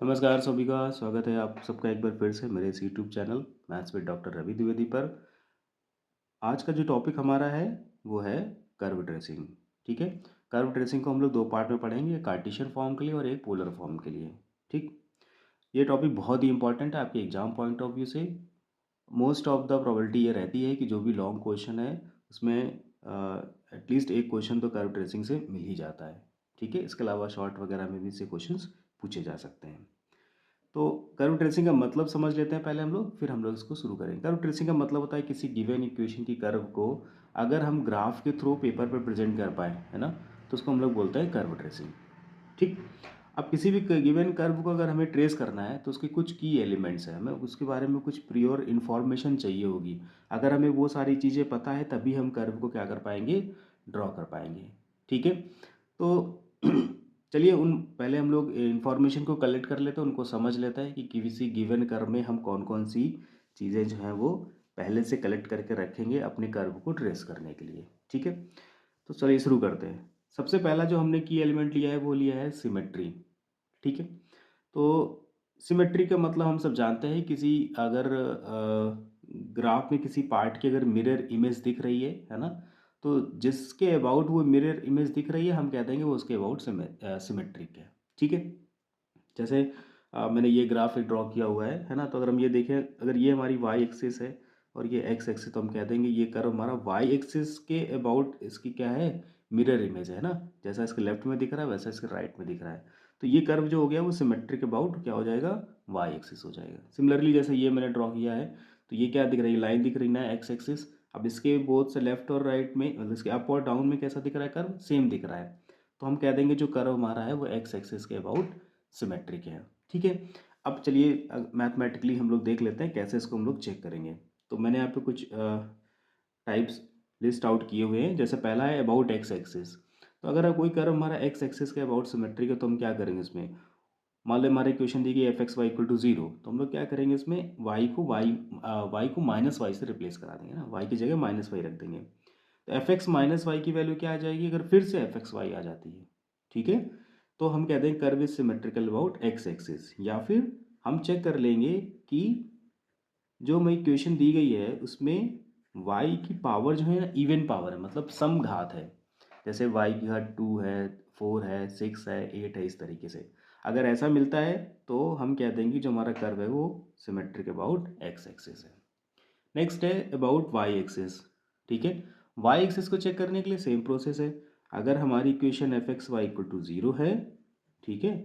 नमस्कार सभी का स्वागत है आप सबका एक बार फिर से मेरे इस YouTube channel maths with doctor Ravi Dwivedi पर। आज का जो टॉपिक हमारा है वो है कर्व ट्रेसिंग। ठीक है। कर्व ट्रेसिंग को हम लोग दो पार्ट में पढ़ेंगे, एक कार्टेशियन फॉर्म के लिए और एक पोलर फॉर्म के लिए। ठीक। ये टॉपिक बहुत ही इंपॉर्टेंट है आपके एग्जाम पॉइंट ऑफ व्यू से। मोस्ट ऑफ द प्रोबेबिलिटी ये रहती है कि जो भी लॉन्ग क्वेश्चन है उसमें एटलीस्ट एक क्वेश्चन तो कर्व ट्रेसिंग से मिल ही जाता है। ठीक है। इसके अलावा शॉर्ट वगैरह में भी से क्वेश्चंस पूछे जा सकते हैं। तो कर्व ट्रेसिंग का मतलब समझ लेते हैं पहले हम लोग, फिर हम लोग इसको शुरू करेंगे। कर्व ट्रेसिंग का मतलब होता है किसी गिवन इक्वेशन की कर्व को अगर हम ग्राफ के थ्रू पेपर पर प्रेजेंट कर पाए, है ना, तो उसको हम लोग बोलते हैं कर्व ट्रेसिंग। ठीक। अब किसी भी गिवन कर्व को अगर हमें ट्रेस करना है तो उसके कुछ की एलिमेंट्स हैं, हमें उसके बारे में कुछ प्रियोर इन्फॉर्मेशन चाहिए होगी। अगर हमें वो सारी चीज़ें पता है तभी हम कर्व को क्या कर पाएंगे, ड्रॉ कर पाएंगे। ठीक है। तो चलिए उन पहले हम लोग इन्फॉर्मेशन को कलेक्ट कर लेते हैं, उनको समझ लेते हैं कि किसी गिवन कर्व में हम कौन कौन सी चीज़ें जो हैं वो पहले से कलेक्ट करके रखेंगे अपने कर्व को ट्रेस करने के लिए। ठीक है। तो चलिए शुरू करते हैं। सबसे पहला जो हमने की एलिमेंट लिया है वो लिया है सिमेट्री। ठीक है। तो सिमेट्री का मतलब हम सब जानते हैं, किसी अगर ग्राफ में किसी पार्ट की अगर मिरर इमेज दिख रही है ना, तो जिसके अबाउट वो मिरर इमेज दिख रही है हम कह देंगे वो उसके अबाउट सिमेट्रिक है। ठीक है। जैसे मैंने ये ग्राफ एक ड्रॉ किया हुआ है ना, तो अगर हम ये देखें, अगर ये हमारी वाई एक्सिस है और ये एक्स एक्सिस, तो हम कह देंगे ये कर्व हमारा वाई एक्सिस के अबाउट इसकी क्या है, मिरर इमेज है ना। जैसा इसके लेफ्ट में दिख रहा है वैसा इसके राइट में दिख रहा है। तो ये कर्व जो हो गया वो सिमेट्रिक अबाउट क्या हो जाएगा, वाई एक्सिस हो जाएगा। सिमिलरली जैसे ये मैंने ड्रॉ किया है, तो ये क्या दिख रही है, लाइन दिख रही ना, एक्स एक्सिस। अब इसके बोथ से लेफ्ट और राइट में, मतलब इसके अप और डाउन में कैसा दिख रहा है, कर्व सेम दिख रहा है। तो हम कह देंगे जो कर्व हमारा है वो एक्स एक्सिस के अबाउट सिमेट्रिक है। ठीक है। अब चलिए मैथमेटिकली हम लोग देख लेते हैं कैसे इसको हम लोग चेक करेंगे। तो मैंने यहाँ पे कुछ टाइप्स लिस्ट आउट किए हुए हैं। जैसे पहला है अबाउट एक्स एक्सिस। तो अगर कोई कर्व हमारा एक्स एक्सिस के अबाउट सिमेट्रिक है तो हम क्या करेंगे इसमें, मान लो हमारे इक्वेशन दी गई f x y equal to zero, तो हम लोग क्या करेंगे इसमें वाई को माइनस वाई से रिप्लेस करा देंगे ना, वाई की जगह माइनस वाई रख देंगे। तो एफ एक्स माइनस वाई की वैल्यू क्या आ जाएगी, अगर फिर से एफ एक्स वाई आ जाती है, ठीक है, तो हम कहते हैं curve is symmetrical about x axis. या फिर हम चेक कर लेंगे कि जो हमें इक्वेशन दी गई है उसमें y की पावर जो है ना इवन पावर है, मतलब सम घात है। जैसे y की घात 2 है, 4 है, 6 है, 8 है, इस तरीके से अगर ऐसा मिलता है तो हम कह देंगे जो हमारा कर्व है वो सिमेट्रिक अबाउट एक्स एक्सिस है। नेक्स्ट है अबाउट वाई एक्सिस। ठीक है। वाई एक्सिस को चेक करने के लिए सेम प्रोसेस है। अगर हमारी equation f x y equal to zero है, ठीक है,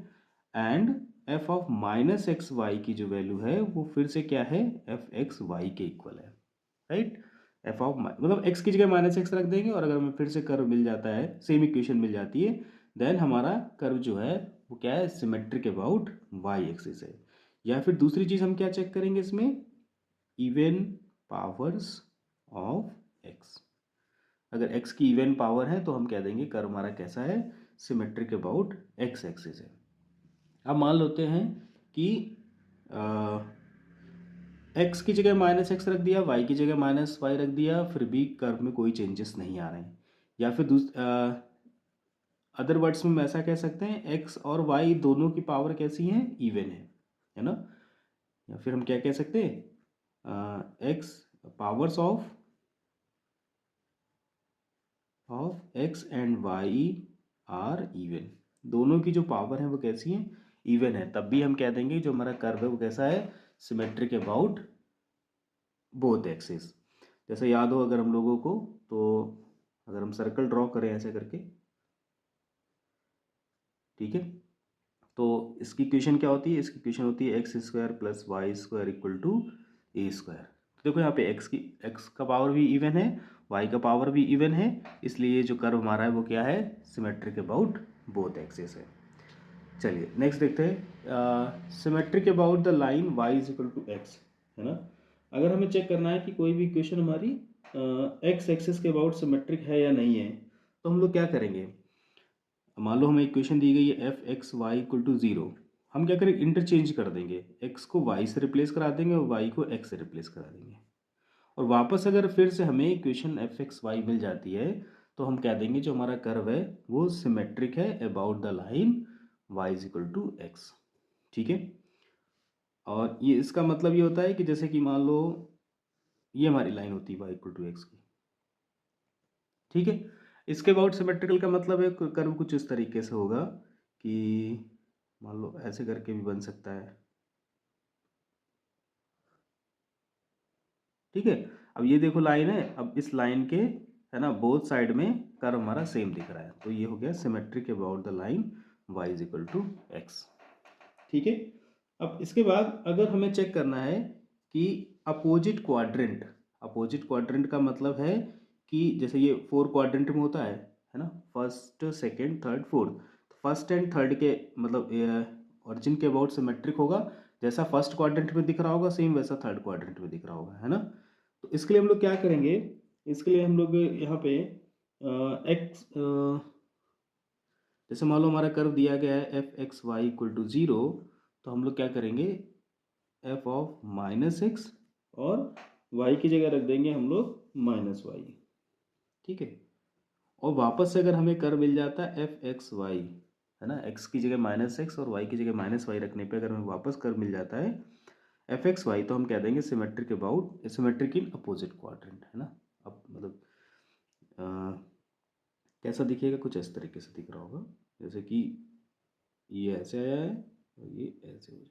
and f of minus x y की जो वैल्यू है वो फिर से क्या है, एफ एक्स वाई के इक्वल है, राइट। एफ ऑफ मतलब एक्स की जगह माइनस एक्स रख देंगे और अगर हमें फिर से कर्व मिल जाता है, सेम इक्वेशन मिल जाती है, देन हमारा कर्व जो है वो क्या है, सिमेट्रिक अबाउट वाई एक्सिस है। या फिर दूसरी चीज़ हम क्या चेक करेंगे इसमें, इवन पावर्स ऑफ एक्स। अगर एक्स की इवन पावर है तो हम कह देंगे कर्व हमारा कैसा है, सिमेट्रिक अबाउट एक्स एक्सिस है। अब मान लेते हैं कि एक्स की जगह माइनस एक्स रख दिया, वाई की जगह माइनस वाई रख दिया, फिर भी कर्व में कोई चेंजेस नहीं आ रहे हैं। या फिर अदर वर्ड्स में हम ऐसा कह सकते हैं एक्स और वाई दोनों की पावर कैसी है, इवन है ना। या फिर हम क्या कह सकते हैं, x powers of x and y are even. दोनों की जो पावर है वो कैसी है, इवन है। तब भी हम कह देंगे जो हमारा कर्व है वो कैसा है, सिमेट्रिक अबाउट बोथ एक्सिस। जैसे याद हो अगर हम लोगों को, तो अगर हम सर्कल ड्रॉ करें ऐसे करके, ठीक है, तो इसकी इक्वेशन क्या होती है, इसकी इक्वेशन होती है x square plus y square equal to a square. तो देखो यहाँ पे एक्स का पावर भी इवन है, वाई का पावर भी इवन है, इसलिए जो कर्व हमारा है वो क्या है, सिमेट्रिक अबाउट बोथ एक्सिस है। चलिए नेक्स्ट देखते हैं, symmetric about the line y is equal to x, है ना। अगर हमें चेक करना है कि कोई भी इक्वेशन हमारी एक्स एक्सिस के अबाउट सिमेट्रिक है या नहीं है, तो हम लोग क्या करेंगे, मान लो हमें इक्वेशन दी गई है f x y equal to zero, हम क्या करेंगे, इंटरचेंज कर देंगे, एक्स को वाई से रिप्लेस करा देंगे और वाई को एक्स से रिप्लेस करा देंगे। और वापस अगर फिर से हमें इक्वेशन एफ एक्स वाई मिल जाती है तो हम कह देंगे जो हमारा कर्व है वो सिमेट्रिक है about the line y is equal to x. ठीक है। और ये इसका मतलब ये होता है कि जैसे कि मान लो ये हमारी लाइन होती है y इक्वल टू एक्स की, ठीक है। इसके अबाउट सिमेट्रिकल का मतलब है कर्व कुछ इस तरीके से होगा कि मान लो ऐसे करके भी बन सकता है, ठीक है। अब ये देखो लाइन है, अब इस लाइन के है ना बोथ साइड में कर्व हमारा सेम दिख रहा है, तो ये हो गया symmetric about the line y is equal to x, ठीक है। अब इसके बाद अगर हमें चेक करना है कि अपोजिट क्वाड्रेंट का मतलब है कि जैसे ये 4 क्वाड्रेंट में होता है ना, first second third fourth, first and third के मतलब ओरिजिन के अबाउट सिमेट्रिक होगा, जैसा फर्स्ट क्वाड्रेंट में दिख रहा होगा सेम वैसा थर्ड क्वाड्रेंट में दिख रहा होगा, है ना। तो इसके लिए हम लोग क्या करेंगे, इसके लिए हम लोग यहाँ पे एक्स जैसे मान लो हमारा कर्व दिया गया है f x y equal to zero, तो हम लोग क्या करेंगे एफ ऑफ माइनस एक्स और वाई की जगह रख देंगे हम लोग माइनस वाई, ठीक है। और वापस से अगर हमें कर्व मिल जाता है एफ एक्स वाई, है ना, एक्स की जगह माइनस एक्स और वाई की जगह माइनस वाई रखने पे अगर हमें वापस कर्व मिल जाता है एफ एक्स वाई, तो हम कह देंगे symmetric about symmetric in opposite quadrant, है ना। अब मतलब अ, कैसा दिखेगा, कुछ इस तरीके से दिख रहा होगा, जैसे कि ये ऐसे आया है और ये ऐसे हो जाए,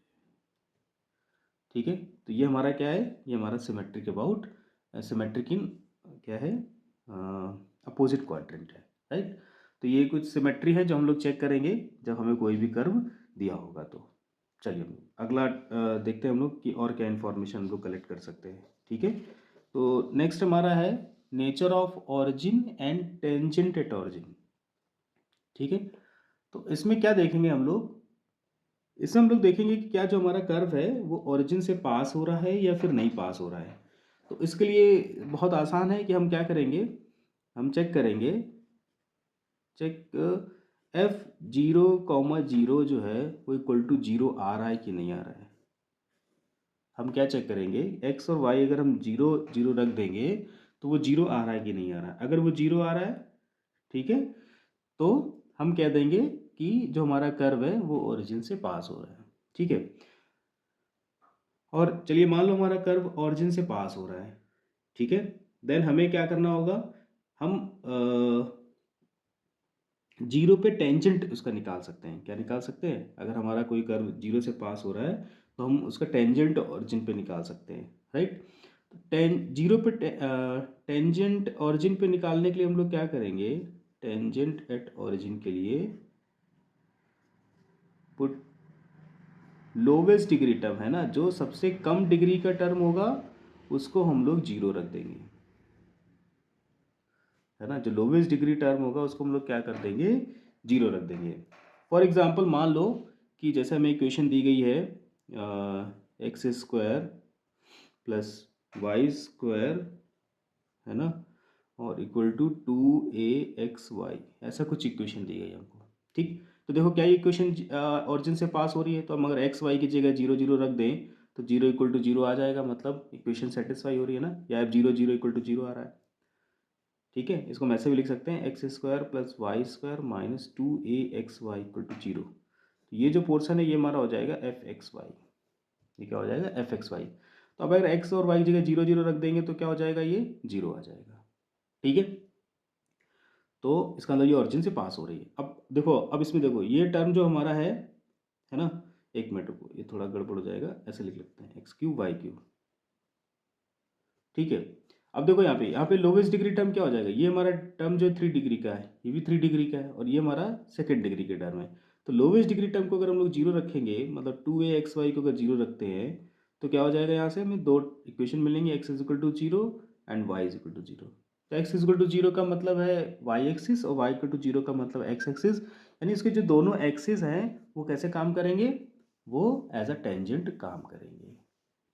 ठीक है। तो ये हमारा क्या है, ये हमारा सिमेट्रिक अबाउट सिमेट्रिक इन क्या है अपोजिट क्वाड्रेंट है, राइट। तो ये कुछ सिमेट्री है जो हम लोग चेक करेंगे जब हमें कोई भी कर्व दिया होगा। तो चलिए हम अगला देखते हैं हम लोग कि और क्या इन्फॉर्मेशन हम लोग कलेक्ट कर सकते हैं, ठीक है। तो नेक्स्ट हमारा है nature of origin and tangent at origin, ठीक है। तो इसमें क्या देखेंगे हम लोग, इसमें हम लोग देखेंगे कि क्या जो हमारा कर्व है वो ओरिजिन से पास हो रहा है या फिर नहीं पास हो रहा है। तो इसके लिए बहुत आसान है कि हम क्या करेंगे, हम चेक करेंगे, check f zero comma zero जो है वो इक्वल टू जीरो आ रहा है कि नहीं आ रहा है। हम क्या चेक करेंगे, एक्स और वाई अगर हम जीरो जीरो रख देंगे तो वो जीरो आ रहा है कि नहीं आ रहा है। अगर वो जीरो आ रहा है, ठीक है, तो हम कह देंगे कि जो हमारा कर्व है वो ओरिजिन से पास हो रहा है, ठीक है। और चलिए मान लो हमारा कर्व ऑरिजिन से पास हो रहा है, ठीक है। देन हमें क्या करना होगा, हम जीरो पे टेंजेंट उसका निकाल सकते हैं। क्या निकाल सकते हैं, अगर हमारा कोई कर्व जीरो से पास हो रहा है तो हम उसका टेंजेंट ऑरिजिन पे निकाल सकते हैं, राइट। तो जीरो पे टेंजेंट ऑरिजिन पे निकालने के लिए हम लोग क्या करेंगे, टेंजेंट एट ऑरिजिन के लिए पुट लोवेस्ट डिग्री टर्म, है ना, जो सबसे कम डिग्री का टर्म होगा उसको हम लोग जीरो रख देंगे, है ना। जो लोवेस्ट डिग्री टर्म होगा उसको हम लोग क्या कर देंगे, जीरो रख देंगे। फॉर एग्जांपल मान लो कि जैसे हमें इक्वेशन दी गई है x square plus y square, है ना, और equal to two a x y, ऐसा कुछ इक्वेशन दी गई है हमको, ठीक। तो देखो क्या ये इक्वेशन ऑरिजिन से पास हो रही है, तो हम अगर एक्स वाई की जगह जीरो जीरो रख दें तो जीरो इक्वल टू जीरो आ जाएगा, मतलब इक्वेशन सेटिस्फाई हो रही है ना, या अब zero zero equal to zero आ रहा है, ठीक है। इसको हम ऐसे भी लिख सकते हैं x square plus y square minus two a x y equal to zero. तो ये जो पोर्शन है ये हमारा हो जाएगा एफ एक्स वाई, ये क्या हो जाएगा एफ एक्स वाई। तो अब अगर एक्स और वाई की जगह जीरो जीरो रख देंगे तो क्या हो जाएगा, ये जीरो आ जाएगा, ठीक है। तो इसका मतलब ये ऑरिजिन से पास हो रही है। अब देखो, अब इसमें देखो ये टर्म जो हमारा है ना, एक मिनट रुको, ये थोड़ा गड़बड़ हो जाएगा, ऐसे लिख लेते हैं एक्स क्यूब वाई क्यूब, ठीक है। अब देखो यहाँ पे लोवेस्ट डिग्री टर्म क्या हो जाएगा, ये हमारा टर्म जो 3 डिग्री का है ये भी 3 डिग्री का है और ये हमारा सेकेंड डिग्री के टर्म है। तो लोवेस्ट डिग्री टर्म को अगर हम लोग जीरो रखेंगे, मतलब टू ए एक्स वाई को अगर जीरो रखते हैं तो क्या हो जाएगा, यहाँ से हमें दो इक्वेशन मिलेंगे, X is equal to zero and Y is equal to zero. तो X is equal to zero का मतलब है वाई एक्सिस और वाई इक्वल टू जीरो का मतलब एक्स एक्सिस, यानी इसके जो दोनों एक्सिस हैं वो कैसे काम करेंगे, वो एज अ टेंजेंट काम करेंगे,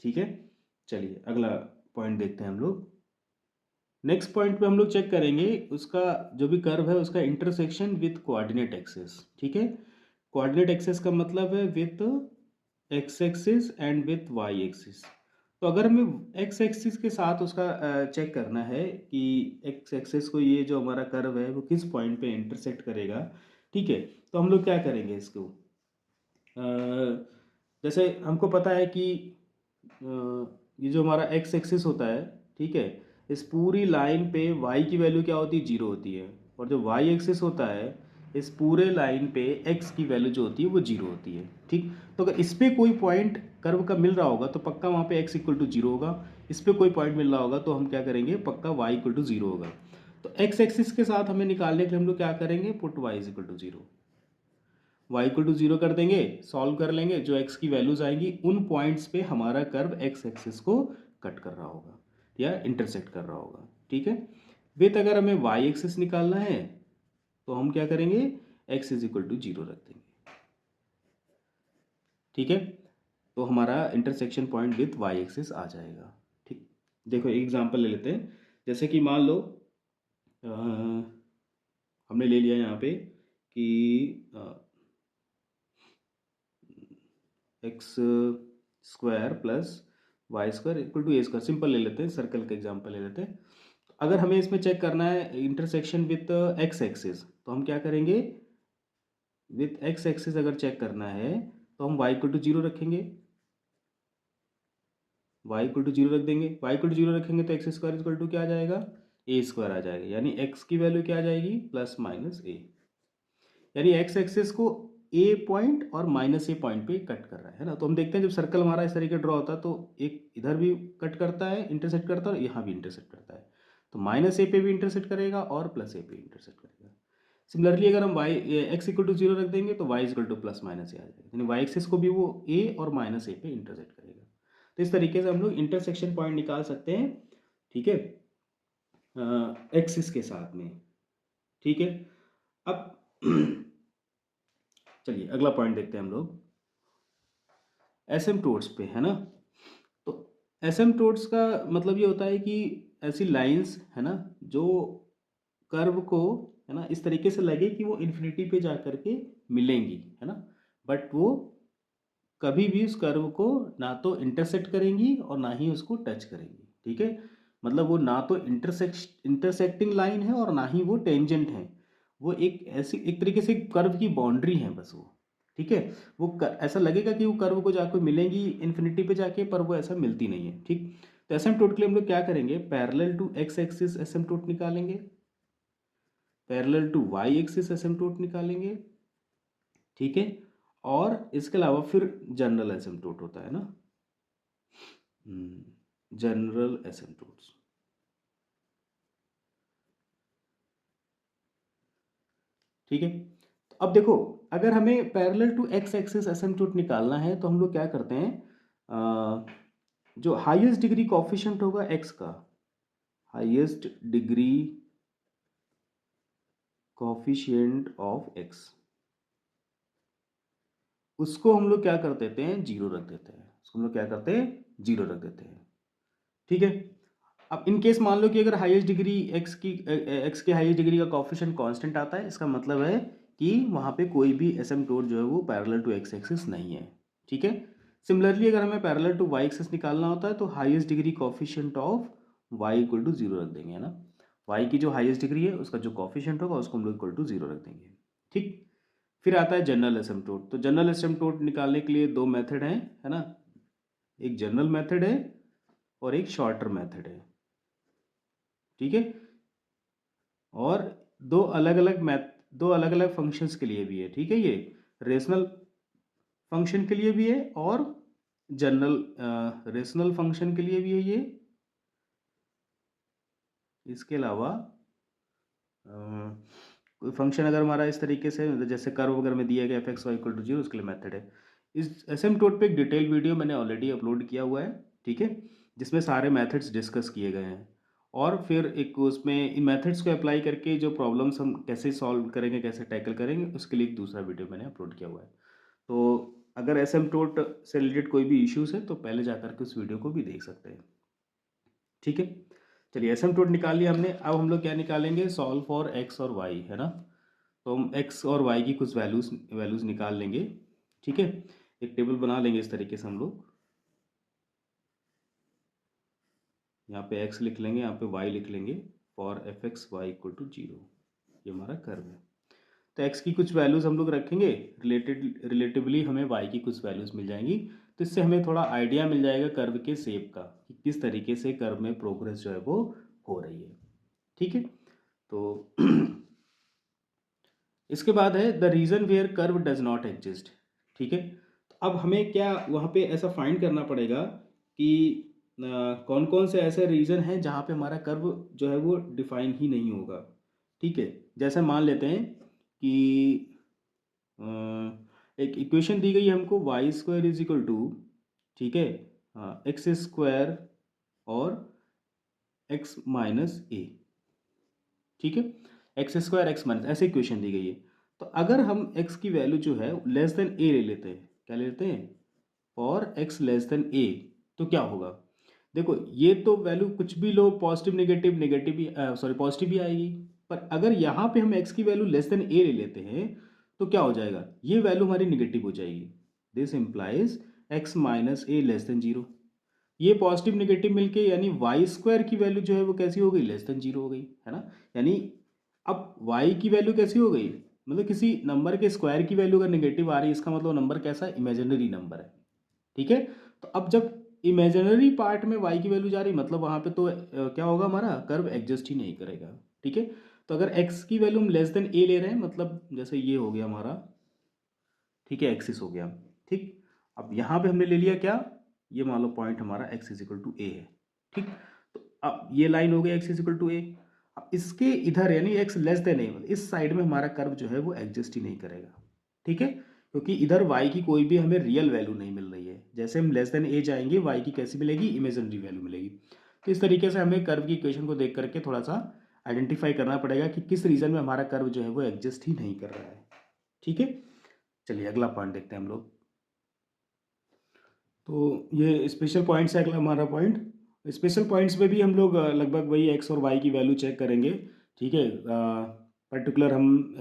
ठीक है। चलिए अगला पॉइंट देखते हैं हम लोग। नेक्स्ट पॉइंट पे हम लोग चेक करेंगे उसका जो भी कर्व है उसका इंटरसेक्शन विथ कोऑर्डिनेट एक्सिस, ठीक है। कोऑर्डिनेट एक्सिस का मतलब है with x axis and with Y axis. तो अगर हमें एक्स एक्सिस के साथ उसका चेक करना है कि एक्स एक्सिस को ये जो हमारा कर्व है वो किस पॉइंट पे इंटरसेक्ट करेगा, ठीक है। तो हम लोग क्या करेंगे इसको, जैसे हमको पता है कि ये जो हमारा एक्स एक्सिस होता है, ठीक है, इस पूरी लाइन पे वाई की वैल्यू क्या होती है, जीरो होती है। और जो वाई एक्सिस होता है, इस पूरे लाइन पे एक्स की वैल्यू जो होती है वो जीरो होती है, ठीक। तो अगर इस पे कोई पॉइंट कर्व का मिल रहा होगा तो पक्का वहाँ पे एक्स इक्वल टू जीरो होगा। इस पे कोई पॉइंट मिल रहा होगा तो हम क्या करेंगे, पक्का वाई इक्वल टू जीरो होगा। तो एक्स एक्सिस के साथ हमें निकालने के लिए हम लोग क्या करेंगे, put y is equal to zero. Y equal to zero कर देंगे, सॉल्व कर लेंगे, जो एक्स की वैल्यूज आएंगी उन पॉइंट्स पे हमारा कर्व एक्स एक्सिस को कट कर रहा होगा या इंटरसेक्ट कर रहा होगा, ठीक है। विथ अगर हमें वाई एक्सिस निकालना है तो हम क्या करेंगे, X is equal to zero रख देंगे, ठीक है। तो हमारा intersection point with Y axis आ जाएगा, ठीक। देखो एक एग्जांपल ले लेते हैं। जैसे कि मान लो अ, हमने ले लिया यहाँ पे कि x square plus y square equal to a square, simple ले लेते हैं, सर्कल का एग्जांपल ले लेते हैं। अगर हमें इसमें चेक करना है इंटरसेक्शन विथ एक्स एक्सिस तो हम क्या करेंगे, विथ एक्स एक्सिस अगर चेक करना है तो हम वाई इक्वल टू जीरो रखेंगे, वाई इक्वल टू जीरो रख देंगे। वाई इक्वल टू जीरो रखेंगे तो एक्स स्क्वायर इक्वल टू क्या आ जाएगा, ए स्क्वायर आ जाएगा, यानी एक्स की वैल्यू क्या आ जाएगी, प्लस माइनस ए। यानी एक्स एक्सिस को ए पॉइंट और माइनस ए पॉइंट पे कट कर रहा है ना। तो हम देखते हैं जब सर्कल हमारा इस तरीके ड्रॉ होता है तो एक इधर भी कट करता है, इंटरसेक्ट करता है, और यहाँ भी इंटरसेक्ट करता है। तो माइनस ए पे भी इंटरसेक्ट करेगा और प्लस ए पे इंटरसेक्ट करेगा। सिमिलरली अगर हम Y X equal to zero रख देंगे तो Y equal to plus minus A आ जाएगा, यानी वाई एक्सिस को भी वो ए और माइनस ए पे इंटरसेक्ट करेगा। तो इस तरीके से हम लोग इंटरसेक्शन पॉइंट निकाल सकते हैं, ठीक है, एक्सिस के साथ में, ठीक है। अब चलिए अगला पॉइंट देखते हैं हम लोग, एसिम्प्टोट्स पे, है ना। तो एसिम्प्टोट्स का मतलब ये होता है कि ऐसी लाइंस, है ना, जो कर्व को, है ना, इस तरीके से लगे कि वो इन्फिनिटी पे जा करके मिलेंगी, है ना, बट वो कभी भी उस कर्व को ना तो इंटरसेक्ट करेंगी और ना ही उसको टच करेंगी, ठीक है। मतलब वो ना तो इंटरसेक्टिंग लाइन है और ना ही वो टेंजेंट है। वो एक ऐसी एक तरीके से कर्व की बाउंड्री है बस वो, ठीक है। वो ऐसा लगेगा कि वो कर्व को जाकर मिलेंगी इन्फिनिटी पे जाके, पर वो ऐसा मिलती नहीं है, ठीक। तो एसिम्पटोट के लिए हम लोग क्या करेंगे, पैरेलल टू एक्स एक्सिस एसिम्पटोट निकालेंगे, पैरेलल टू वाई एक्सिस एसिम्पटोट निकालेंगे, ठीक है। और इसके अलावा फिर जनरल एसिम्पटोट होता है ना, जनरल एसिम्पटोट्स, ठीक है। तो अब देखो, अगर हमें पैरेलल टू एक्स एक्सिस एसिम्पटोट निकालना है तो हम लोग क्या करते हैं, जो हाईएस्ट डिग्री कोफिशिएंट होगा एक्स का, highest degree coefficient of x, उसको हम लोग क्या कर देते हैं, जीरो रख देते हैं। उसको हम लोग क्या करते हैं, जीरो रख देते हैं, ठीक है। अब इन केस मान लो कि अगर हाईएस्ट डिग्री एक्स की हाईएस्ट डिग्री का कोफिशिएंट कांस्टेंट आता है, इसका मतलब है कि वहाँ पे कोई भी एसिम्पटोट जो है वो पैरेलल टू एक्स एक्सिस नहीं है, ठीक है। सिमिलरली अगर हमें पैरेलल टू वाई एक्सिस निकालना होता है तो highest degree coefficient of y equal to zero रख देंगे, है ना। वाई की जो हाईएस्ट डिग्री है उसका जो कोफिशिएंट होगा उसको हम लोग इक्वल टू जीरो रख देंगे, ठीक। फिर आता है जनरल एसिम्पटोट। तो जनरल एसिम्पटोट निकालने के लिए दो मेथड हैं, है ना। एक जनरल मेथड है और एक शॉर्टर मेथड है, ठीक है। और दो अलग अलग फंक्शंस के लिए भी है, ठीक है। ये रेशनल फंक्शन के लिए भी है और जनरल रेशनल फंक्शन के लिए भी है ये। इसके अलावा कोई फंक्शन अगर हमारा इस तरीके से, जैसे कर्व अगर में दिया गया f x y equal to zero, उसके लिए मेथड है। इस एसिम्पटोट पे एक डिटेल वीडियो मैंने ऑलरेडी अपलोड किया हुआ है, ठीक है, जिसमें सारे मेथड्स डिस्कस किए गए हैं। और फिर एक उसमें इन मेथड्स को अप्लाई करके जो प्रॉब्लम्स हम कैसे सॉल्व करेंगे, कैसे टैकल करेंगे, उसके लिए एक दूसरा वीडियो मैंने अपलोड किया हुआ है। तो अगर एसिम्पटोट से रिलेटेड कोई भी इश्यूज है तो पहले जा करके उस वीडियो को भी देख सकते हैं, ठीक है। चलिए एसिम्पटोट निकाल लिया हमने, अब हम लोग क्या निकालेंगे, सॉल्व फॉर एक्स और वाई, है ना। तो हम एक्स और वाई की कुछ वैल्यूज़ निकाल लेंगे, ठीक है। एक टेबल बना लेंगे इस तरीके से हम लोग, यहाँ पे एक्स लिख लेंगे, यहाँ पे वाई लिख लेंगे, for f x y equal to zero, ये हमारा कर्व है। तो x की कुछ वैल्यूज़ हम लोग रखेंगे, रिलेटिवली हमें y की कुछ वैल्यूज़ मिल जाएंगी। तो इससे हमें थोड़ा आइडिया मिल जाएगा कर्व के शेप का कि किस तरीके से कर्व में प्रोग्रेस जो है वो हो रही है। ठीक है, तो इसके बाद है the reason where curve does not exist. ठीक है, तो अब हमें क्या वहाँ पे ऐसा फाइंड करना पड़ेगा कि कौन कौन से ऐसे रीज़न हैं जहाँ पे हमारा कर्व जो है वो डिफाइन ही नहीं होगा। ठीक है, जैसे मान लेते हैं कि अ, एक इक्वेशन दी गई है हमको y square is equal to, ठीक है, एक्स स्क्वायर और एक्स माइनस ए। ठीक है, एक्स स्क्वायर एक्स माइनस ऐसे इक्वेशन दी गई है। तो अगर हम एक्स की वैल्यू जो है लेस देन ए ले लेते हैं, क्या ले लेते हैं, फॉर एक्स लेस देन ए, तो क्या होगा। देखो ये तो वैल्यू कुछ भी लो, पॉजिटिव नेगेटिव, नेगेटिव भी सॉरी पॉजिटिव भी आएगी। पर अगर यहाँ पे हम एक्स की वैल्यू लेस देन ए ले लेते हैं तो क्या हो जाएगा, ये वैल्यू हमारी नेगेटिव हो जाएगी। This implies x minus A less than zero. ये पॉजिटिव नेगेटिव मिलके यानी वाई स्क्वायर की वैल्यू जो है वो कैसी हो गई, लेस देन जीरो हो गई, है ना। यानी अब वाई की वैल्यू कैसी हो गई, मतलब किसी नंबर के स्क्वायर की वैल्यू अगर नेगेटिव आ रही है इसका मतलब नंबर कैसा है, इमेजिनरी नंबर है। ठीक है, तो अब जब इमेजिनरी पार्ट में y की वैल्यू जा रही मतलब वहाँ पे तो क्या होगा, हमारा कर्व एग्जिस्ट ही नहीं करेगा। ठीक है, तो अगर x की वैल्यू हम लेस देन a ले रहे हैं मतलब जैसे ये हो गया हमारा, ठीक है, एक्सिस हो गया। ठीक, अब यहाँ पे हमने ले लिया क्या, ये मान लो पॉइंट हमारा x इज इक्वल टू ए है। ठीक, तो अब ये लाइन हो गई x इज इक्वल टू ए। अब इसके इधर यानी x लेस देन ए, इस साइड में हमारा कर्व जो है वो एग्जिस्ट ही नहीं करेगा। ठीक है, क्योंकि इधर y की कोई भी हमें रियल वैल्यू नहीं मिल रही है। जैसे हम लेस देन ए जाएंगे y की कैसी मिलेगी, इमेजिनरी वैल्यू मिलेगी। तो इस तरीके से हमें कर्व की इक्वेशन को देख करके थोड़ा सा आइडेंटिफाई करना पड़ेगा कि किस रीजन में हमारा कर्व जो है वो एग्जिस्ट ही नहीं कर रहा है। ठीक है, चलिए अगला पॉइंट देखते हैं हम लोग। तो ये स्पेशल पॉइंट्स है अगला हमारा पॉइंट। स्पेशल पॉइंट्स पे भी हम लोग लगभग वही एक्स और वाई की वैल्यू चेक करेंगे। ठीक है, पर्टिकुलर हम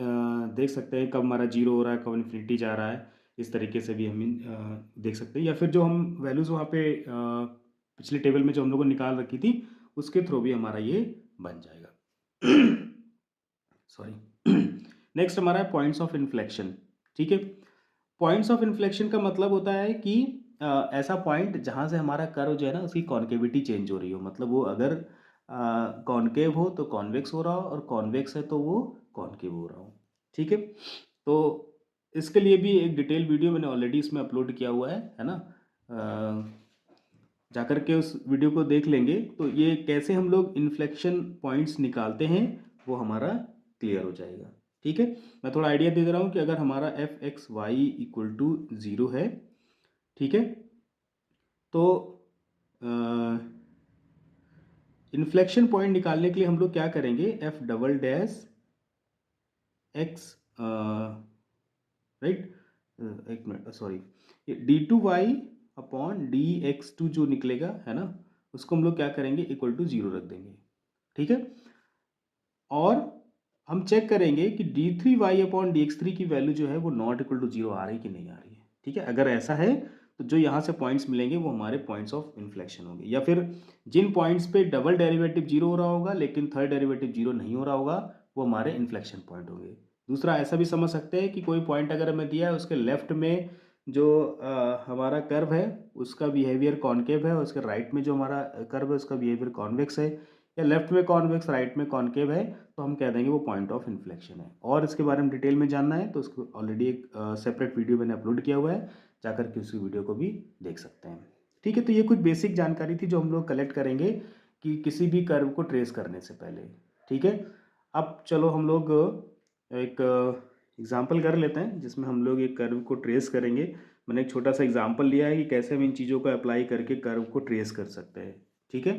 देख सकते हैं कब हमारा जीरो हो रहा है, कब इन्फिनिटी जा रहा है। इस तरीके से भी हम देख सकते हैं, या फिर जो हम वैल्यूज़ वहाँ पे पिछले टेबल में जो हम लोगों ने निकाल रखी थी उसके थ्रू भी हमारा ये बन जाएगा। सॉरी। नेक्स्ट हमारा है पॉइंट्स ऑफ इन्फ्लेक्शन। ठीक है, पॉइंट्स ऑफ इन्फ्लेक्शन का मतलब होता है कि ऐसा पॉइंट जहाँ से हमारा कर्व जो है ना उसकी कॉन्केविटी चेंज हो रही हो, मतलब वो अगर कॉन्केव हो तो कॉन्वेक्स हो रहा हो और कॉन्वेक्स है तो वो कॉन्केव हो रहा हो। ठीक है, तो इसके लिए भी एक डिटेल वीडियो मैंने ऑलरेडी इसमें अपलोड किया हुआ है ना। जाकर के उस वीडियो को देख लेंगे तो ये कैसे हम लोग इन्फ्लेक्शन पॉइंट्स निकालते हैं वो हमारा क्लियर हो जाएगा। ठीक है, मैं थोड़ा आइडिया दे दे रहा हूँ कि अगर हमारा f x y equal to zero है, ठीक है, तो इन्फ्लेक्शन पॉइंट निकालने के लिए हम लोग क्या करेंगे, f double dash x, right, एक मिनट सॉरी, ये d two y upon d x two जो निकलेगा है ना, उसको हम लोग क्या करेंगे, इक्वल टू ज़ीरो रख देंगे। ठीक है, और हम चेक करेंगे कि d three y upon d x three की वैल्यू जो है वो नॉट इक्वल टू जीरो आ रही है कि नहीं आ रही है। ठीक है, अगर ऐसा है तो जो यहाँ से पॉइंट्स मिलेंगे वो हमारे पॉइंट्स ऑफ इन्फ्लेक्शन होंगे, या फिर जिन पॉइंट्स पे डबल डेरिवेटिव जीरो हो रहा होगा लेकिन थर्ड डेरिवेटिव जीरो नहीं हो रहा होगा वो हमारे इन्फ्लेक्शन पॉइंट होंगे। दूसरा ऐसा भी समझ सकते हैं कि कोई पॉइंट अगर हमें दिया है उसके लेफ्ट में जो हमारा कर्व है उसका बिहेवियर कॉन्केव है और उसके राइट में जो हमारा कर्व है उसका बिहेवियर कॉन्वेक्स है, या लेफ्ट में कॉन्वेक्स राइट में कॉन्केव है, तो हम कह देंगे वो पॉइंट ऑफ इन्फ्लेक्शन है। और इसके बारे में डिटेल में जानना है तो उसको ऑलरेडी एक सेपरेट वीडियो मैंने अपलोड किया हुआ है, जाकर के उसी वीडियो को भी देख सकते हैं। ठीक है, तो ये कुछ बेसिक जानकारी थी जो हम लोग कलेक्ट करेंगे कि किसी भी कर्व को ट्रेस करने से पहले। ठीक है, अब चलो हम लोग एक एग्जाम्पल कर लेते हैं जिसमें हम लोग एक कर्व को ट्रेस करेंगे। मैंने एक छोटा सा एग्जाम्पल लिया है कि कैसे हम इन चीज़ों को अप्लाई करके कर्व को ट्रेस कर सकते हैं। ठीक है,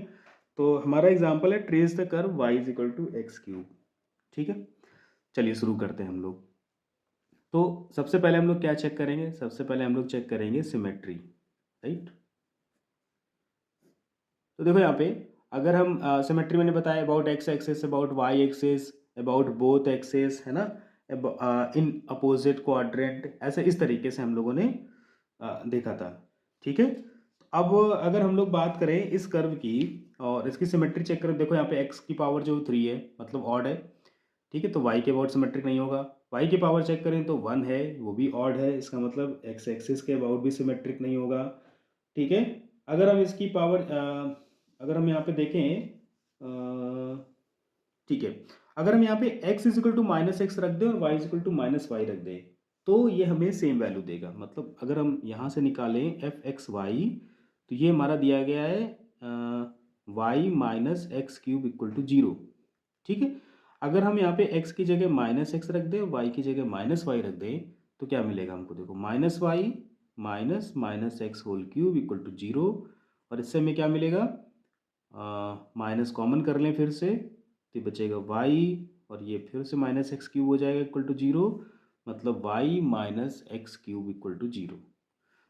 तो हमारा एग्जाम्पल है trace the curve y is equal to x cube. ठीक है, चलिए शुरू करते हैं हम लोग। तो सबसे पहले हम लोग क्या चेक करेंगे, सबसे पहले हम लोग चेक करेंगे सिमेट्री, राइट। तो देखो यहाँ पे अगर हम सिमेट्री मैंने बताया about x axes, about y axes, about both axes, है ना, इन अपोजिट क्वाड्रेंट, ऐसे इस तरीके से हम लोगों ने देखा था। ठीक है, अब अगर हम लोग बात करें इस कर्व की और इसकी सिमेट्री चेक करें, देखो यहाँ पे x की पावर जो 3 है मतलब ऑड है। ठीक है, तो y के अबाउट सिमेट्रिक नहीं होगा। वाई की पावर चेक करें तो 1 है, वो भी ऑड है, इसका मतलब एक्स एक्सिस के अबाउट भी सिमेट्रिक नहीं होगा। ठीक है, अगर हम इसकी पावर अगर हम यहाँ पे देखें, ठीक है, अगर हम यहाँ पे x is equal to minus x रख दें और y is equal to minus y रख दें तो ये हमें सेम वैल्यू देगा। मतलब अगर हम यहाँ से निकालें एफ एक्स वाई तो ये हमारा दिया गया है y minus x cube equal to zero. ठीक है, अगर हम यहाँ पे x की जगह माइनस एक्स रख दें और y की जगह माइनस वाई रख दें तो क्या मिलेगा हमको, देखो minus y minus minus x whole cube equal to zero. और इससे हमें क्या मिलेगा, माइनस कॉमन कर लें फिर से तो ये बचेगा y और ये फिर से माइनस एक्स क्यूब हो जाएगा इक्वल टू जीरो, मतलब y minus x cube equal to zero.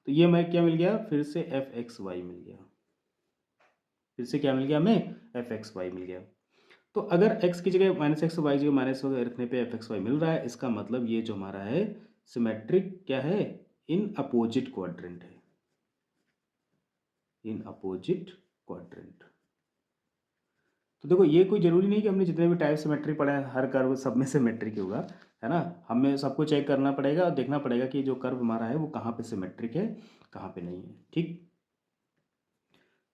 तो ये हमें क्या मिल गया, फिर से एफ एक्स वाई मिल गया, फिर से क्या मिल गया हमें, एफ एक्स वाई मिल गया। तो अगर x की जगह माइनस एक्स वाई जगह माइनस रखने पे एफ एक्स वाई मिल रहा है, इसका मतलब ये जो हमारा है सिमेट्रिक क्या है, इन अपोजिट क्वाड्रेंट है, इन अपोजिट क्वाड्रेंट। तो देखो ये कोई ज़रूरी नहीं कि हमने जितने भी टाइप सिमेट्री पढ़े हैं हर कर्व सब में सिमेट्रिक होगा, है ना। हमें सबको चेक करना पड़ेगा और देखना पड़ेगा कि जो कर्व हमारा है वो कहाँ पे सिमेट्रिक है कहाँ पे नहीं है। ठीक,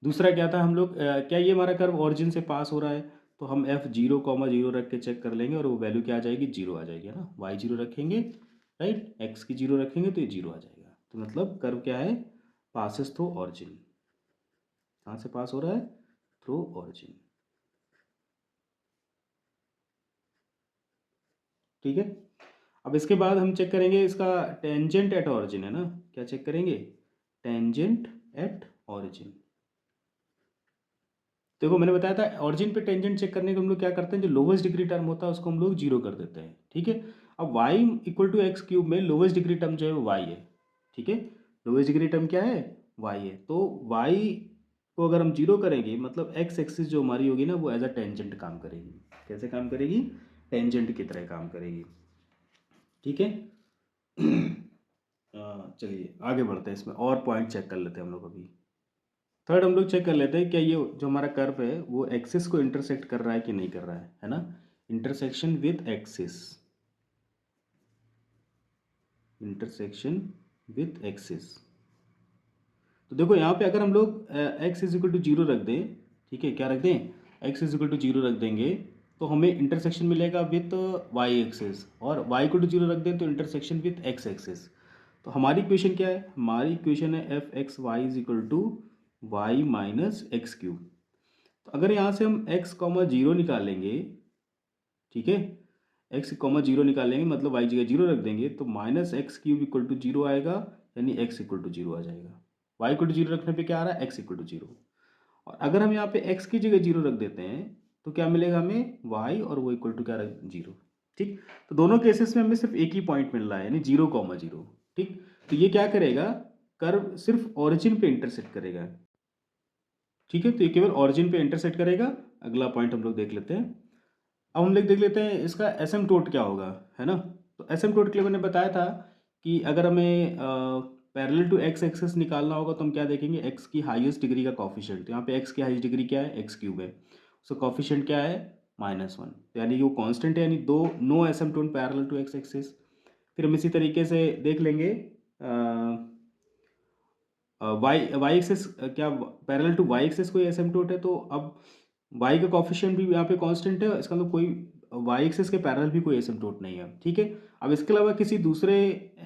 दूसरा क्या था हम लोग क्या ये हमारा कर्व ओरिजिन से पास हो रहा है तो हम एफ जीरो कॉमा जीरो रख के चेक कर लेंगे और वो वैल्यू क्या आ जाएगी, जीरो आ जाएगी, है ना। वाई जीरो रखेंगे, राइट, एक्स की जीरो रखेंगे तो ये जीरो आ जाएगा। तो मतलब कर्व क्या है, पासिस थ्रू ऑरिजिन। कहाँ से पास हो रहा है, थ्रू ऑरिजिन। ठीक है, अब इसके बाद हम चेक करेंगे इसका टेंजेंट एट ऑरिजिन, है ना। क्या चेक करेंगे, टेंजेंट एट ऑरिजिन। देखो मैंने बताया था ऑरिजिन पे टेंजेंट चेक करने के हम लोग क्या करते हैं, जो लोवेस्ट डिग्री टर्म होता है उसको हम लोग जीरो कर देते हैं। ठीक है, अब y equal to x cube में लोवेस्ट डिग्री टर्म जो है वो y है। ठीक है, लोवेस्ट डिग्री टर्म क्या है, y है। तो y को अगर हम जीरो करेंगे मतलब x एक्सिस जो हमारी होगी ना वो एज अ टेंजेंट काम करेगी। कैसे काम करेगी, टेंजेंट की तरह काम करेगी। ठीक है, चलिए आगे बढ़ते हैं, इसमें और पॉइंट चेक कर लेते हैं हम लोग अभी। थर्ड हम लोग चेक कर लेते हैं क्या ये जो हमारा कर्व है वो एक्सिस को इंटरसेक्ट कर रहा है कि नहीं कर रहा है ना। Intersection with axis, intersection with axis. तो देखो यहाँ पे अगर हम लोग x is equal to zero रख दें, ठीक है, क्या रख दें, x is equal to zero रख देंगे तो हमें इंटरसेक्शन मिलेगा विथ वाई एक्सिस, और वाई इक्वल टू जीरो रख दें तो इंटरसेक्शन विथ एक्स एक्सिस। तो हमारी इक्वेशन क्या है, हमारी इक्वेशन है f x y is equal to y minus x cube. तो अगर यहाँ से हम x कॉमा जीरो निकालेंगे, ठीक है, x कॉमा जीरो निकालेंगे मतलब y जगह जीरो रख देंगे तो minus x cube equal to zero आएगा, यानी x इक्वल टू जीरो आ जाएगा। y इक्वल टू जीरो रखने पे क्या आ रहा है, x इक्वल टू जीरो। और अगर हम यहाँ पे x की जगह जीरो रख देते हैं तो क्या मिलेगा हमें, y और वो इक्वल टू क्या जीरो। ठीक, तो दोनों केसेस में हमें सिर्फ एक ही पॉइंट मिल रहा है यानी जीरो कॉमा जीरो। ठीक, तो ये क्या करेगा, कर्व सिर्फ ऑरिजिन पे इंटरसेक्ट करेगा। ठीक है, तो ये केवल ऑरिजिन पे इंटरसेक्ट करेगा। अगला पॉइंट हम लोग देख लेते हैं। अब हम लोग देख लेते हैं इसका एसिम्प्टोट क्या होगा, है ना। तो एसिम्प्टोट के लिए मैंने बताया था कि अगर हमें पैरेलल टू एक्स एक्सिस निकालना होगा तो हम क्या देखेंगे, एक्स की हाईएस्ट डिग्री का कॉफिशिएंट। तो यहाँ पे एक्स की हाईएस्ट डिग्री क्या है, एक्स क्यूब है, उसका कॉफिशिएंट क्या है, -1। तो यानी कि वो कांस्टेंट है, यानी दो no asymptote parallel to x axis. फिर हम इसी तरीके से देख लेंगे वाई वाई एक्सिस क्या पैरेलल टू वाई एक्सिस कोई एसिम्प्टोट है, तो अब वाई का कॉफिशिएंट भी यहाँ पे कांस्टेंट है, इसका मतलब कोई वाई एक्सिस के पैरेलल भी कोई एसिम्प्टोट नहीं है। ठीक है, अब इसके अलावा किसी दूसरे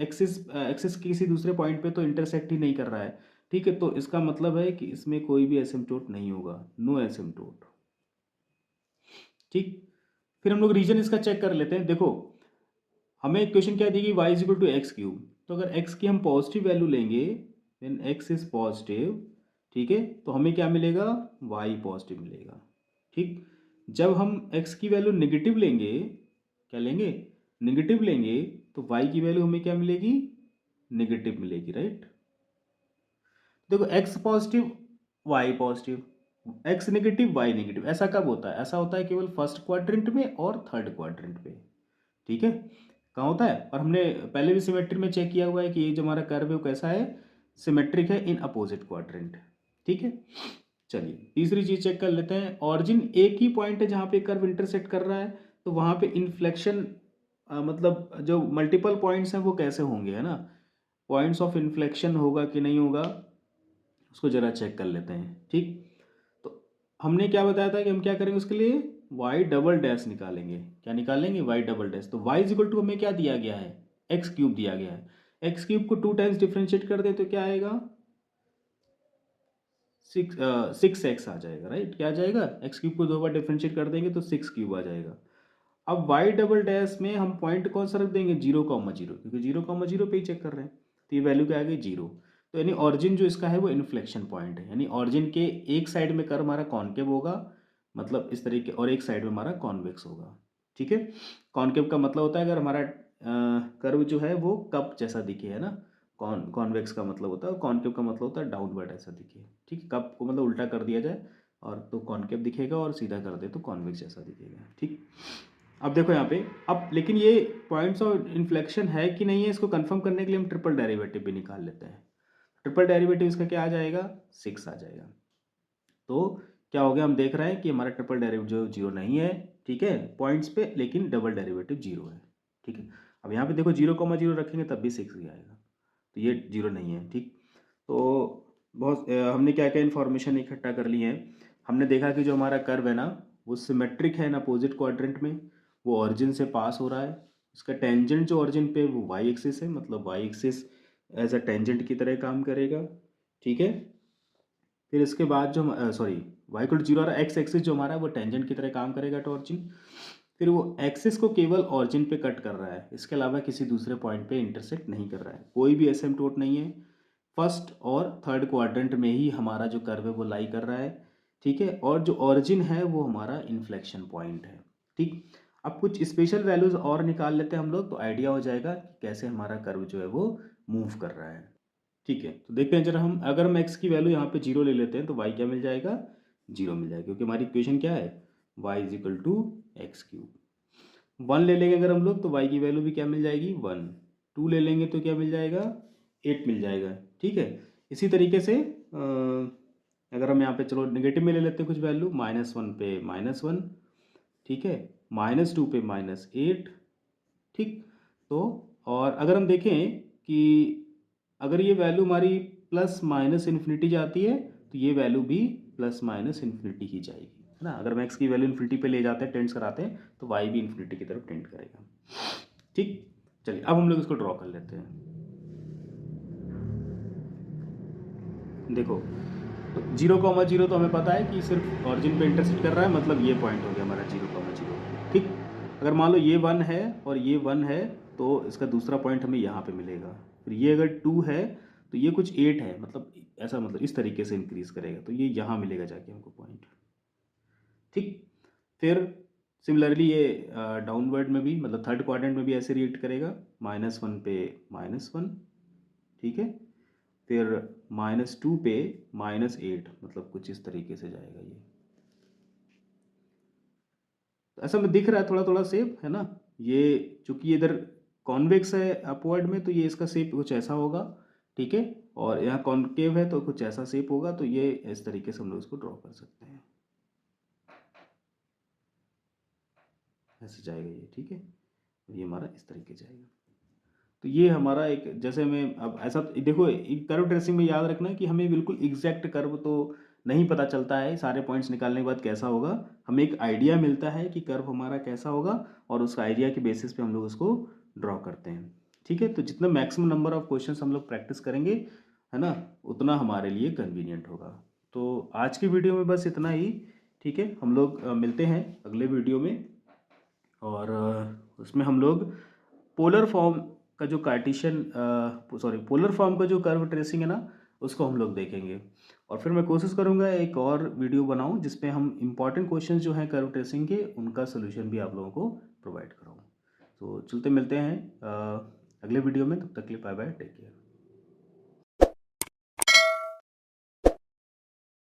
एक्सिस एक्सिस किसी दूसरे पॉइंट पे तो इंटरसेक्ट ही नहीं कर रहा है। ठीक है, तो इसका मतलब है कि इसमें कोई भी एसिम्प्टोट नहीं होगा, नो एसिम्प्टोट। ठीक, फिर हम लोग रीजन इसका चेक कर लेते हैं। देखो हमें इक्वेशन क्या देगी, y is equal to x cube. तो अगर x की हम पॉजिटिव वैल्यू लेंगे व्हेन x इज पॉजिटिव, ठीक है, तो हमें क्या मिलेगा, y पॉजिटिव मिलेगा। ठीक, जब हम x की वैल्यू नेगेटिव लेंगे, क्या लेंगे, नेगेटिव लेंगे तो y की वैल्यू हमें क्या मिलेगी, नेगेटिव मिलेगी, राइट। देखो x positive y positive, x negative y negative, ऐसा कब होता है, ऐसा होता है केवल फर्स्ट क्वाड्रेंट में और थर्ड क्वाड्रेंट पे। ठीक है, कहाँ होता है, और हमने पहले भी सिमेट्री में चेक किया हुआ है कि ये जो हमारा कर्व है वो कैसा है, सिमेट्रिक है इन अपोजिट क्वाड्रेंट। ठीक है, चलिए तीसरी चीज चेक कर लेते हैं। ऑरिजिन एक ही पॉइंट है जहाँ पे कर्व इंटरसेक्ट कर रहा है, तो वहाँ पे इन्फ्लेक्शन मतलब जो मल्टीपल पॉइंट्स हैं वो कैसे होंगे, है ना। पॉइंट्स ऑफ इन्फ्लेक्शन होगा कि नहीं होगा, उसको ज़रा चेक कर लेते हैं। ठीक, तो हमने क्या बताया था कि हम क्या करेंगे उसके लिए, वाई डबल डैश निकालेंगे। क्या निकालेंगे, वाई डबल डैश। तो वाई इज इक्वल टू हमें क्या दिया गया है, एक्स क्यूब दिया गया है। एक्स क्यूब को 2 टाइम्स डिफ्रेंशिएट कर दे तो क्या आएगा, 6x आ जाएगा, राइट। क्या आ जाएगा, एक्स क्यूब को 2 बार डिफ्रेंशिएट कर देंगे तो 6 क्यूब आ जाएगा। अब वाई डबल डैश में हम पॉइंट कौन सा रख देंगे, 0,0, क्योंकि 0,0 पे ही चेक कर रहे हैं, तो ये वैल्यू क्या आ गई, 0। तो यानी ऑरिजिन जो इसका है वो इन्फ्लेक्शन पॉइंट है, यानी ऑरिजिन के एक साइड में कर्व हमारा कॉन्केव होगा, मतलब इस तरीके, और एक साइड में हमारा कॉन्वेक्स होगा। ठीक है, कॉन्केव का मतलब होता है अगर हमारा कर्व जो है वो कप जैसा दिखे, है ना। कॉन्वेक्स का मतलब होता है, और कॉन्केव का मतलब होता है डाउनवर्ड ऐसा दिखे। ठीक है, कप को मतलब उल्टा कर दिया जाए और तो कॉन्केव दिखेगा, और सीधा कर दे तो कॉन्वेक्स जैसा दिखेगा। ठीक, अब देखो यहाँ पे, अब लेकिन ये पॉइंट्स ऑफ इन्फ्लेक्शन है कि नहीं है, इसको कंफर्म करने के लिए हम ट्रिपल डेरिवेटिव भी निकाल लेते हैं। ट्रिपल डेरिवेटिव इसका क्या आ जाएगा, 6 आ जाएगा। तो क्या हो गया, हम देख रहे हैं कि हमारा ट्रिपल डेरिवेटिव जीरो नहीं है। ठीक है, पॉइंट्स पे, लेकिन डबल डेरिवेटिव जीरो है। ठीक है, अब यहाँ पे देखो 0,0 रखेंगे तब भी 6 ही आएगा, तो ये जीरो नहीं है। ठीक, तो बहुत हमने क्या क्या इन्फॉर्मेशन इकट्ठा कर ली है। हमने देखा कि जो हमारा कर्व है ना वो सिमेट्रिक है ना, अपोजिट क्वाड्रेंट में, वो ऑरिजिन से पास हो रहा है। इसका टेंजेंट जो ऑरिजिन पे वो वाई एक्सिस है, मतलब y axis as a tangent की तरह काम करेगा। ठीक है, फिर इसके बाद जो sorry, Y equal to zero आ रहा है, एक्स एक्सिस जो हमारा है वो टेंजेंट की तरह काम करेगा टू ऑरिजिन। फिर वो एक्सिस को केवल ऑरिजिन पे कट कर रहा है, इसके अलावा किसी दूसरे पॉइंट पे इंटरसेक्ट नहीं कर रहा है, कोई भी एसिम्पटोट नहीं है। फर्स्ट और थर्ड क्वाड्रेंट में ही हमारा जो कर्व है वो लाई कर रहा है। ठीक है, और जो ऑरिजिन है वो हमारा इन्फ्लेक्शन पॉइंट है। ठीक, अब कुछ स्पेशल वैल्यूज और निकाल लेते हैं हम लोग, तो आइडिया हो जाएगा कि कैसे हमारा कर्व जो है वो मूव कर रहा है। ठीक है, तो देखते हैं जरा, हम अगर हम एक्स की वैल्यू यहाँ पे जीरो ले लेते हैं तो वाई क्या मिल जाएगा, जीरो मिल जाएगा, क्योंकि हमारी इक्वेशन क्या है, y is equal to x cube. 1 ले लेंगे अगर हम लोग तो वाई की वैल्यू भी क्या मिल जाएगी, 1। 2 ले लेंगे तो क्या मिल जाएगा, 8 मिल जाएगा। ठीक है, इसी तरीके से अगर हम यहाँ पे चलो नेगेटिव में ले लेते हैं कुछ वैल्यू, -1 पे -1, ठीक है, -2 पे -8। ठीक, तो और अगर हम देखें कि अगर ये वैल्यू हमारी प्लस माइनस इन्फिनिटी जाती है तो ये वैल्यू भी प्लस माइनस इन्फिनिटी ही जाएगी, है ना। अगर मैक्स की वैल्यू इन्फिनिटी पे ले जाते हैं, टेंड्स कराते हैं, तो वाई भी इन्फिनिटी की तरफ टेंड करेगा। ठीक, चलिए अब हम लोग इसको ड्रॉ कर लेते हैं। देखो, तो 0,0 तो हमें पता है कि सिर्फ ऑरिजिन पे इंटरसेक्ट कर रहा है, मतलब ये पॉइंट हो गया हमारा 0,0। ठीक, अगर मान लो ये 1 है और ये 1 है तो इसका दूसरा पॉइंट हमें यहाँ पे मिलेगा। फिर ये अगर 2 है तो ये कुछ 8 है, मतलब ऐसा, मतलब इस तरीके से इंक्रीज करेगा, तो ये यहाँ मिलेगा जाके हमको पॉइंट। ठीक, फिर सिमिलरली ये डाउनवर्ड में भी, मतलब थर्ड क्वाड्रेंट में भी ऐसे रिएक्ट करेगा, -1 पे -1। ठीक है, फिर -2 पे -8, मतलब कुछ इस तरीके से जाएगा ये। तो ऐसा में दिख रहा है थोड़ा थोड़ा शेप, है ना। ये चूंकि ये इधर कॉन्वेक्स है अपवर्ड में, तो ये इसका शेप कुछ ऐसा होगा। ठीक है, और यहाँ कॉन्केव है तो कुछ ऐसा शेप होगा, तो ये इस तरीके से हम लोग इसको ड्रॉ कर सकते हैं, ऐसे जाएगा ये। ठीक है, और ये हमारा इस तरीके जाएगा। तो ये हमारा एक, जैसे में अब ऐसा देखो, कर्व ट्रेसिंग में याद रखना है कि हमें बिल्कुल एग्जैक्ट कर्व तो नहीं पता चलता है, सारे पॉइंट्स निकालने के बाद कैसा होगा, हमें एक आइडिया मिलता है कि कर्व हमारा कैसा होगा, और उस आइडिया के बेसिस पे हम लोग उसको ड्रॉ करते हैं। ठीक है, तो जितना मैक्सिमम नंबर ऑफ क्वेश्चन हम लोग प्रैक्टिस करेंगे, है ना, उतना हमारे लिए कन्वीनियंट होगा। तो आज की वीडियो में बस इतना ही। ठीक है, हम लोग मिलते हैं अगले वीडियो में, और उसमें हम लोग पोलर फॉर्म का जो कार्टेशियन, सॉरी, पोलर फॉर्म का जो कर्व ट्रेसिंग है ना, उसको हम लोग देखेंगे। और फिर मैं कोशिश करूँगा एक और वीडियो बनाऊँ जिसपे हम इंपॉर्टेंट क्वेश्चन जो हैं कर्व ट्रेसिंग के, उनका सोल्यूशन भी आप लोगों को प्रोवाइड कराऊँ। तो चलते मिलते हैं अगले वीडियो में, तब तक के लिए बाय बाय, टेक केयर।